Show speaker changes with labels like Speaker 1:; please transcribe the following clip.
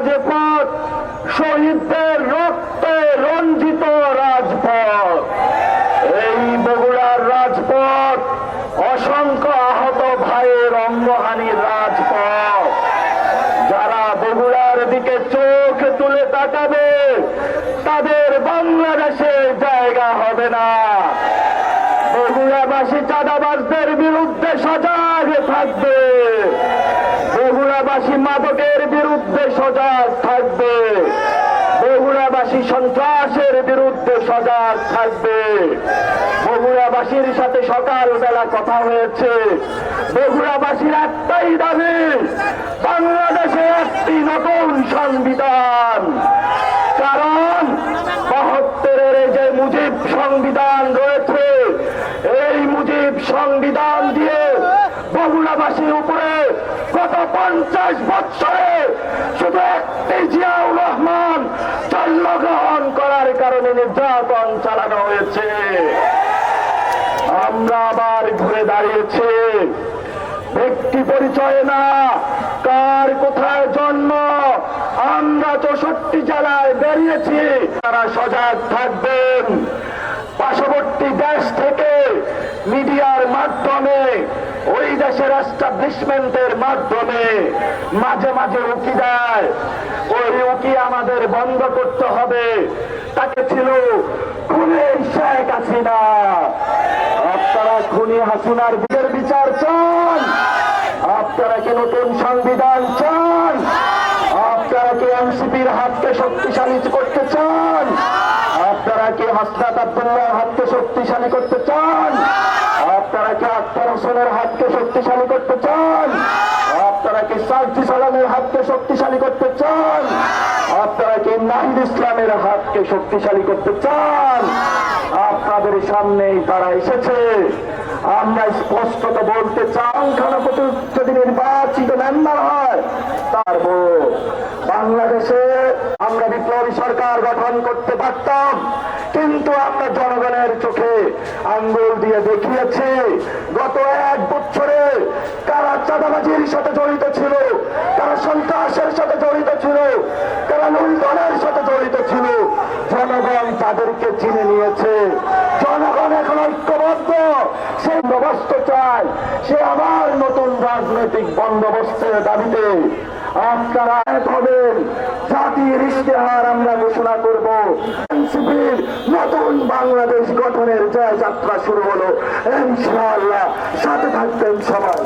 Speaker 1: রাজপথ শহীদদের রক্তে রঞ্জিত রাজপথ। এই বগুড়ার রাজপথ অসংখ্য আহত ভাইয়ের অঙ্গহানির রাজপথ। যারা বগুড়ার দিকে চোখ তুলে তাকাবে তাদের বাংলাদেশে জায়গা হবে না। বগুড়াবাসী চাঁদাবাজদের বিরুদ্ধে সজাগ থাকবে, বগুড়াবাসী মাদকের বিরুদ্ধে সজাগ থাকবে, বগুড়াবাসী সন্ত্রাসের বিরুদ্ধে সজাগ থাকবে। বগুড়াবাসীর সাথে সকালবেলা কথা হয়েছে, বগুড়াবাসীর একটাই দাবি, বাংলাদেশে একটি নতুন সংবিধান। কারণ ৭২-এর যে মুজিব সংবিধান রয়েছে, এই মুজিব সংবিধান দিয়ে বগুড়াবাসীর উপরে গত ৫০ বছরে শুধু একটি জিয়াউর রহমান জন্মগ্রহণ করার কারণে নির্যাতন চালানো হয়েছে। আমরা আবার ঘুরে দাঁড়িয়েছি, ব্যক্তি পরিচয় না, কার কোথায় জন্ম। আমরা ৬৪ জেলায় বেরিয়েছি, তারা সজাগ থাকবেন। পার্শ্ববর্তী দেশ থেকে মিডিয়ার মাধ্যমে, ওই দেশের এস্টাবলিশমেন্টের মাধ্যমে মাঝে মাঝে উকি দেয়, ওই উকি আমাদের বন্ধ করতে হবে। তাকে ছিল খুনি শেখ হাসিনা। আপনারা খুনি হাসিনার বিচার চান? আপনারা কি নতুন সংবিধান চান? আপনারা কি এনসিপির হাতকে শক্তিশালী করতে চান? আপনারা কি হাসনাত আব্দুল্লাহর হাতকে শক্তিশালী করতে চান? আপনারা কি আখতার হোসেনের হাতকে শক্তিশালী করতে চান? আপনারা কি সাইফি সালামের হাতকে শক্তিশালী করতে চান? আপনারা কি নাহিদ ইসলামের হাতকে শক্তিশালী করতে চান? আপনাদের সামনেই তারা এসেছে। আমরা স্পষ্টত বলতে চাই, সংখ্যানুপাতে যদি নির্বাচিত মেম্বার হয় তার ভোট। বাংলাদেশে আমরা বিপ্লবী সরকার গঠন করতে পারতাম, কিন্তু আমরা জনগণের চোখে আঙ্গুল দিয়ে দেখিয়েছি গত ১ বছরে কারা চাঁদাবাজির সাথে জড়িত ছিল, কারা সন্ত্রাসের সাথে জড়িত ছিল, কারা লুণ্ঠনের সাথে জড়িত ছিল। জনগণ তাদেরকে চিনে নিয়েছে। জনগণ এখন ঐক্যবদ্ধ, সেই বন্দোবস্ত চায়। সে আবার নতুন রাজনৈতিক বন্দোবস্তের দাবিতে আপনারা এক হবেন। জাতির ইশতেহার আমরা ঘোষণা করব। এনসিপির নতুন বাংলাদেশ গঠনের জয় যাত্রা শুরু হলো। ইনশাআল্লাহ সাথে থাকবেন সবাই।